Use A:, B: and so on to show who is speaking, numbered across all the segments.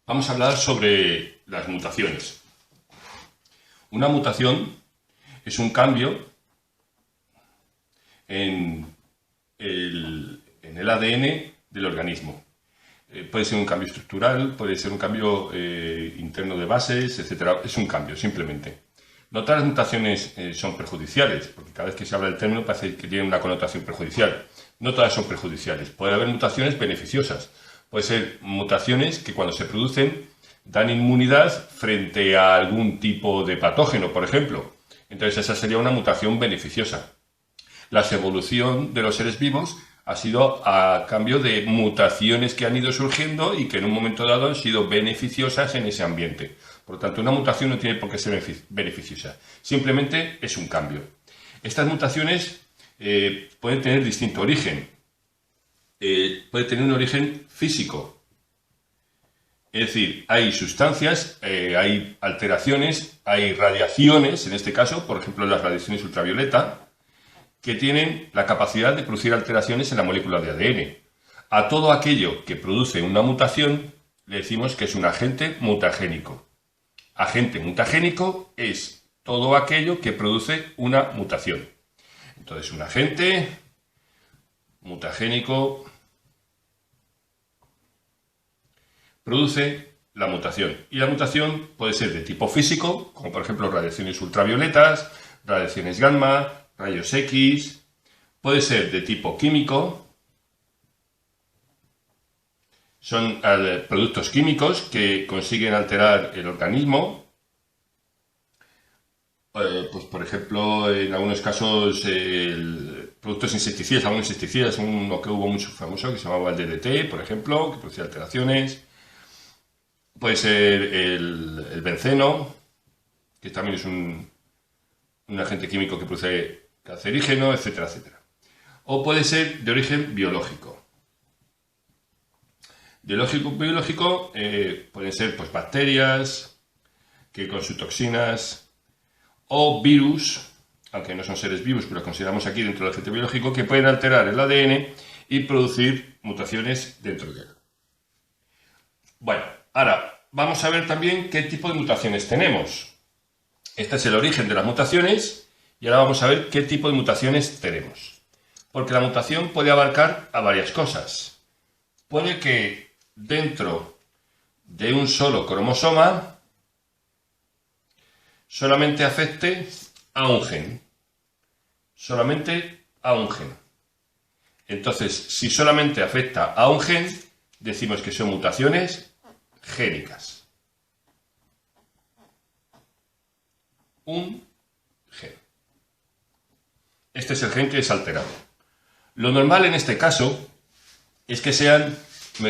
A: Vamos a hablar sobre las mutaciones. Una mutación es un cambio en el ADN del organismo. Puede ser un cambio estructural, puede ser un cambio interno de bases, etc. Es un cambio, simplemente. No todas las mutaciones son perjudiciales, porque cada vez que se habla del término parece que tiene una connotación perjudicial. No todas son perjudiciales. Puede haber mutaciones beneficiosas. Puede ser mutaciones que cuando se producen dan inmunidad frente a algún tipo de patógeno, por ejemplo. Entonces esa sería una mutación beneficiosa. La evolución de los seres vivos ha sido a cambio de mutaciones que han ido surgiendo y que en un momento dado han sido beneficiosas en ese ambiente. Por lo tanto, una mutación no tiene por qué ser beneficiosa. Simplemente es un cambio. Estas mutaciones pueden tener distinto origen. Puede tener un origen físico. Es decir, hay sustancias, hay alteraciones, hay radiaciones, en este caso, por ejemplo, las radiaciones ultravioleta, que tienen la capacidad de producir alteraciones en la molécula de ADN. A todo aquello que produce una mutación le decimos que es un agente mutagénico. Agente mutagénico es todo aquello que produce una mutación. Entonces, un agente mutagénico produce la mutación. Y la mutación puede ser de tipo físico, como por ejemplo radiaciones ultravioletas, radiaciones gamma, rayos X. Puede ser de tipo químico. Son productos químicos que consiguen alterar el organismo. Pues por ejemplo, en algunos casos, productos insecticidas, algunos insecticidas, uno que hubo mucho famoso que se llamaba el DDT, por ejemplo, que producía alteraciones. Puede ser el benceno, que también es un agente químico que produce cancerígeno, etcétera, etcétera. O puede ser de origen biológico. Biológico pueden ser pues, bacterias, que con sus toxinas, o virus, aunque no son seres vivos, pero los consideramos aquí dentro del agente biológico, que pueden alterar el ADN y producir mutaciones dentro de él. Bueno, ahora vamos a ver también qué tipo de mutaciones tenemos. Este es el origen de las mutaciones y ahora vamos a ver qué tipo de mutaciones tenemos. Porque la mutación puede abarcar a varias cosas. Puede que dentro de un solo cromosoma solamente afecte a un gen. Solamente a un gen. Entonces, si solamente afecta a un gen, decimos que son mutaciones génicas. Un gen. Este es el gen que es alterado. Lo normal en este caso es que sean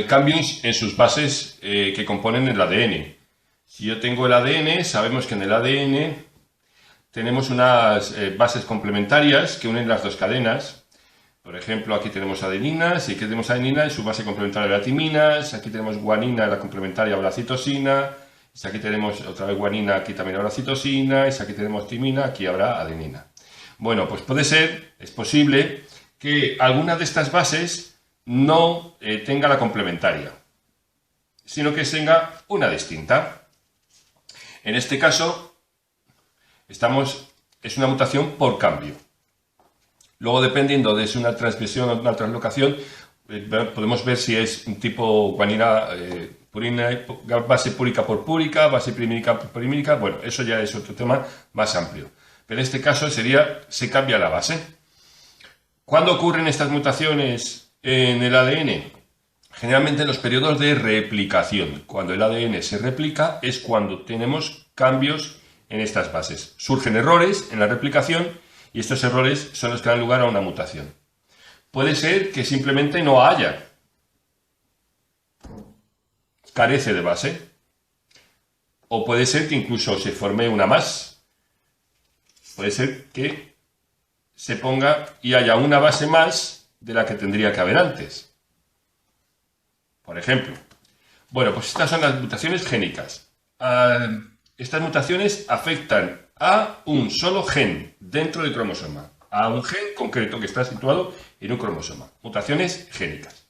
A: cambios en sus bases que componen el ADN. Si yo tengo el ADN, sabemos que en el ADN tenemos unas bases complementarias que unen las dos cadenas. Por ejemplo, aquí tenemos adeninas, y aquí tenemos adenina en su base complementaria de la timinas, aquí tenemos guanina, la complementaria de la citosina, y si aquí tenemos otra vez guanina, aquí también habrá citosina, y si aquí tenemos timina, aquí habrá adenina. Bueno, pues puede ser, es posible, que alguna de estas bases no tenga la complementaria, sino que tenga una distinta. En este caso, es una mutación por cambio. Luego, dependiendo de si es una transmisión o una translocación, podemos ver si es un tipo guanina, purina, base púrica por púrica, base pirimídica por pirimídica. Bueno, eso ya es otro tema más amplio. Pero en este caso se cambia la base. ¿Cuándo ocurren estas mutaciones en el ADN? Generalmente en los periodos de replicación. Cuando el ADN se replica es cuando tenemos cambios en estas bases. Surgen errores en la replicación y estos errores son los que dan lugar a una mutación. Puede ser que simplemente no haya. Carece de base. O puede ser que incluso se forme una más. Puede ser que se ponga y haya una base más de la que tendría que haber antes. Por ejemplo. Bueno, pues estas son las mutaciones génicas. Estas mutaciones afectan a un solo gen dentro del cromosoma. A un gen concreto que está situado en un cromosoma. Mutaciones génicas.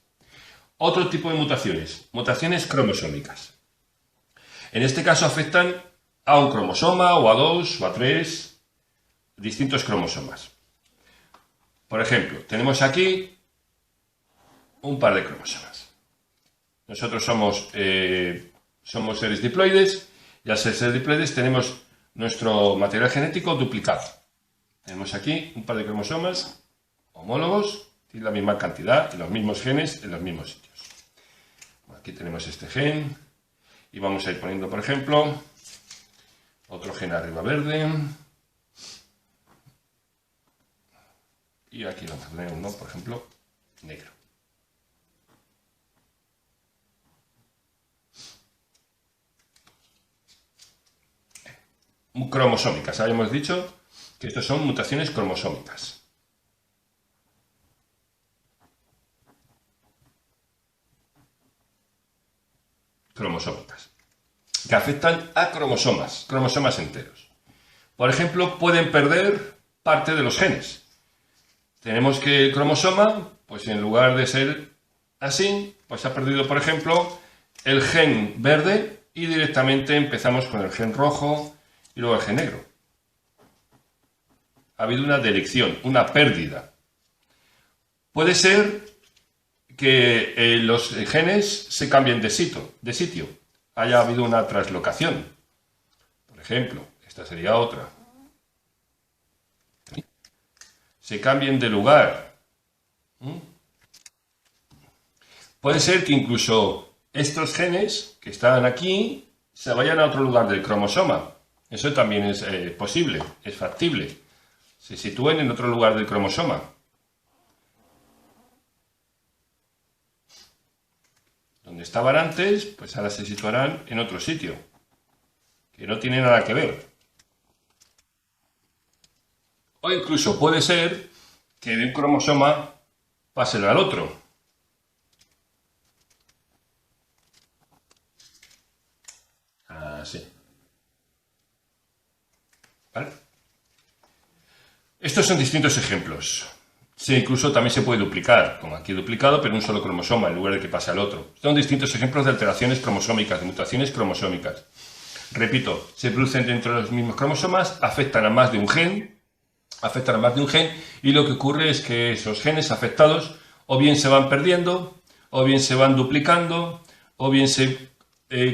A: Otro tipo de mutaciones. Mutaciones cromosómicas. En este caso afectan a un cromosoma o a dos o a tres distintos cromosomas. Por ejemplo, tenemos aquí un par de cromosomas. Nosotros somos seres diploides y al ser seres diploides tenemos nuestro material genético duplicado. Tenemos aquí un par de cromosomas homólogos, tienen la misma cantidad y los mismos genes en los mismos sitios. Aquí tenemos este gen y vamos a ir poniendo, por ejemplo, otro gen arriba verde. Y aquí vamos a poner uno, por ejemplo, negro. Cromosómicas. Habíamos dicho que estos son mutaciones cromosómicas. Que afectan a cromosomas enteros. Por ejemplo, pueden perder parte de los genes. Tenemos que el cromosoma, pues en lugar de ser así, pues ha perdido, por ejemplo, el gen verde y directamente empezamos con el gen rojo y luego el gen negro. Ha habido una delección, una pérdida. Puede ser que los genes se cambien de sitio, haya habido una translocación. Por ejemplo, esta sería otra. Se cambien de lugar. Puede ser que incluso estos genes que están aquí se vayan a otro lugar del cromosoma. Eso también es posible, es factible. Se sitúen en otro lugar del cromosoma. Donde estaban antes, pues ahora se situarán en otro sitio, que no tiene nada que ver. O incluso puede ser que de un cromosoma pase al otro. Así. ¿Vale? Estos son distintos ejemplos. Sí, incluso también se puede duplicar, como aquí duplicado, pero un solo cromosoma en lugar de que pase al otro. Son distintos ejemplos de alteraciones cromosómicas, de mutaciones cromosómicas. Repito, se producen dentro de los mismos cromosomas, afectan a más de un gen, y lo que ocurre es que esos genes afectados o bien se van perdiendo, o bien se van duplicando, o bien se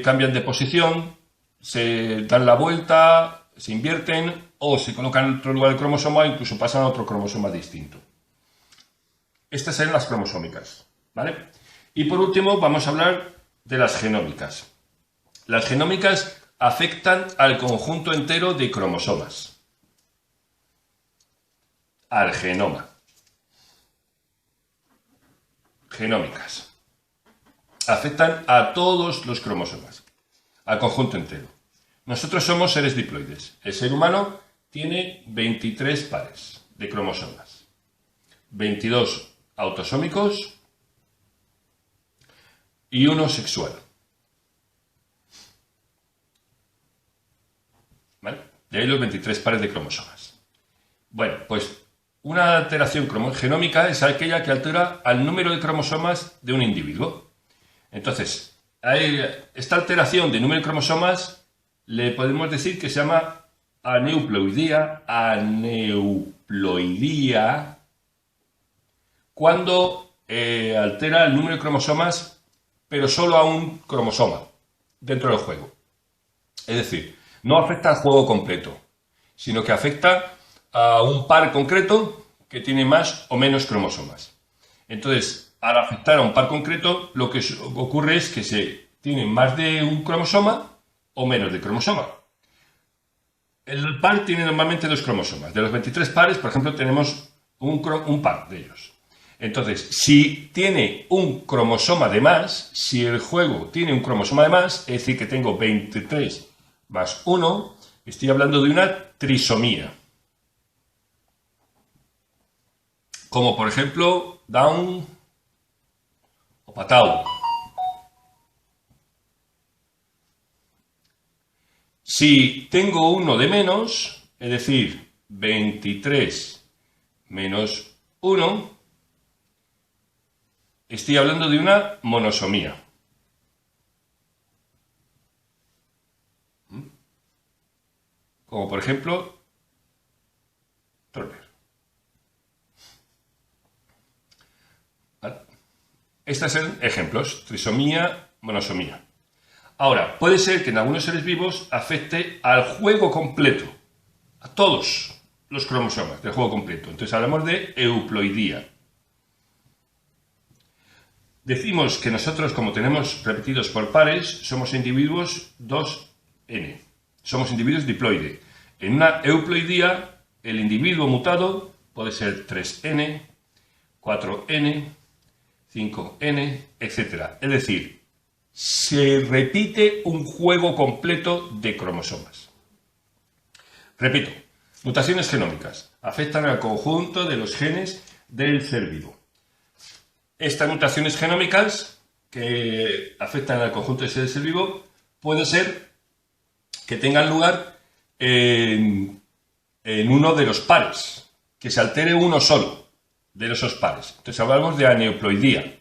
A: cambian de posición, se dan la vuelta, se invierten, o se colocan en otro lugar del cromosoma, o incluso pasan a otro cromosoma distinto. Estas son las cromosómicas, ¿vale? Y por último vamos a hablar de las genómicas. Las genómicas afectan al conjunto entero de cromosomas. Al genoma. Genómicas. Afectan a todos los cromosomas, al conjunto entero. Nosotros somos seres diploides. El ser humano tiene 23 pares de cromosomas. 22 autosómicos y uno sexual. ¿Vale? De ahí los 23 pares de cromosomas. Bueno, pues una alteración genómica es aquella que altera al número de cromosomas de un individuo. Entonces, esta alteración de número de cromosomas le podemos decir que se llama aneuploidía, cuando altera el número de cromosomas, pero solo a un cromosoma dentro del juego. Es decir, no afecta al juego completo, sino que afecta a un par concreto que tiene más o menos cromosomas. Entonces, al afectar a un par concreto, lo que ocurre es que se tiene más de un cromosoma o menos de cromosoma. El par tiene normalmente 2 cromosomas. De los 23 pares, por ejemplo, tenemos un par de ellos. Entonces, si tiene un cromosoma de más, si el juego tiene un cromosoma de más, es decir, que tengo 23 más 1, estoy hablando de una trisomía. Como por ejemplo, Down o Patau. Si tengo uno de menos, es decir, 23 menos 1, estoy hablando de una monosomía. como por ejemplo Turner. ¿Vale? Estos son ejemplos, trisomía, monosomía. Ahora, puede ser que en algunos seres vivos afecte al juego completo, a todos los cromosomas del juego completo. Entonces hablamos de euploidía. Decimos que nosotros, como tenemos repetidos por pares, somos individuos 2N. Somos individuos diploide. En una euploidía, el individuo mutado puede ser 3N, 4N, 5N, etc. Es decir, se repite un juego completo de cromosomas. Repito, mutaciones genómicas afectan al conjunto de los genes del ser vivo. Estas mutaciones genómicas que afectan al conjunto del ser vivo puede ser que tengan lugar en uno de los pares, que se altere uno solo de esos pares. Entonces hablamos de aneuploidía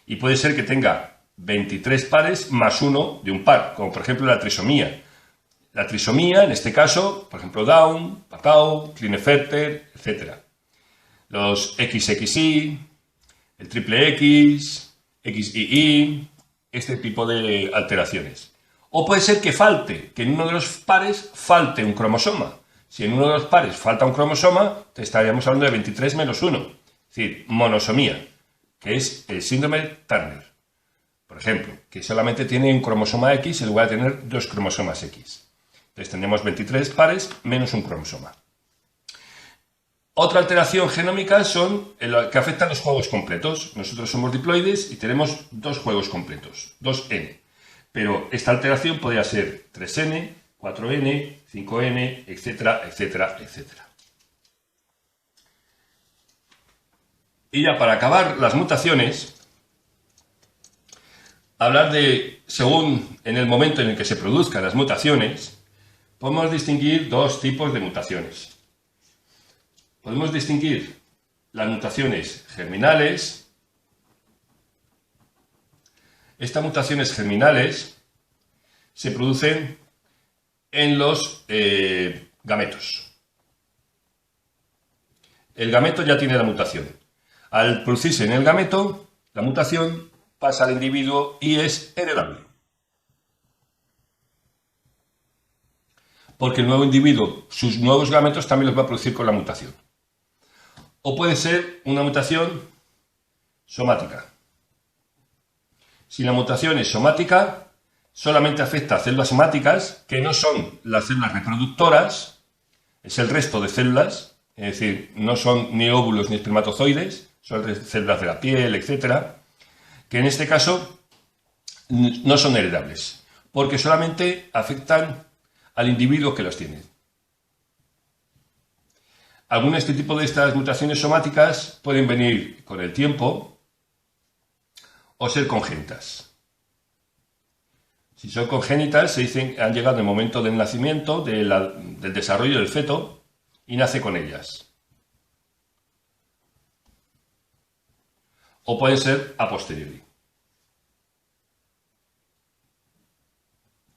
A: y puede ser que tenga 23 pares más uno de un par, como por ejemplo la trisomía. La trisomía, en este caso, por ejemplo, Down, Patau, Klinefelter, etc. Los XXY, el triple X, XYY, este tipo de alteraciones. O puede ser que falte, que en uno de los pares falte un cromosoma. Si en uno de los pares falta un cromosoma, estaríamos hablando de 23 menos 1. Es decir, monosomía, que es el síndrome Turner. Por ejemplo, que solamente tiene un cromosoma X en lugar de tener dos cromosomas X. Entonces tendremos 23 pares menos un cromosoma. Otra alteración genómica son que afectan los juegos completos. Nosotros somos diploides y tenemos dos juegos completos, 2N. Pero esta alteración podría ser 3N, 4N, 5N, etcétera, etcétera, etcétera. Y ya para acabar las mutaciones, hablar de, según en el momento en el que se produzcan las mutaciones, podemos distinguir dos tipos de mutaciones. Podemos distinguir las mutaciones germinales. Estas mutaciones germinales se producen en los gametos. El gameto ya tiene la mutación. Al producirse en el gameto, la mutación pasa al individuo y es heredable. Porque el nuevo individuo, sus nuevos gametos también los va a producir con la mutación. O puede ser una mutación somática. Si la mutación es somática, solamente afecta a células somáticas, que no son las células reproductoras, es el resto de células, es decir, no son ni óvulos ni espermatozoides, son células de la piel, etc., que en este caso no son heredables, porque solamente afectan al individuo que los tiene. Algunos de este tipo de estas mutaciones somáticas pueden venir con el tiempo o ser congénitas. Si son congénitas, se dicen han llegado en el momento del nacimiento, del desarrollo del feto, y nace con ellas. O pueden ser a posteriori.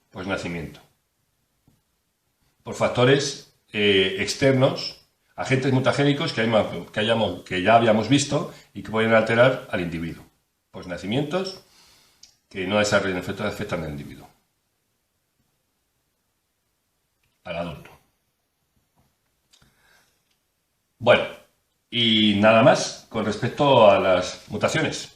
A: Pues nacimiento. Por factores externos, agentes mutagénicos que ya habíamos visto y que pueden alterar al individuo. Pues nacimientos que no desarrollan efectos, afectan al individuo, al adulto. Bueno, y nada más con respecto a las mutaciones.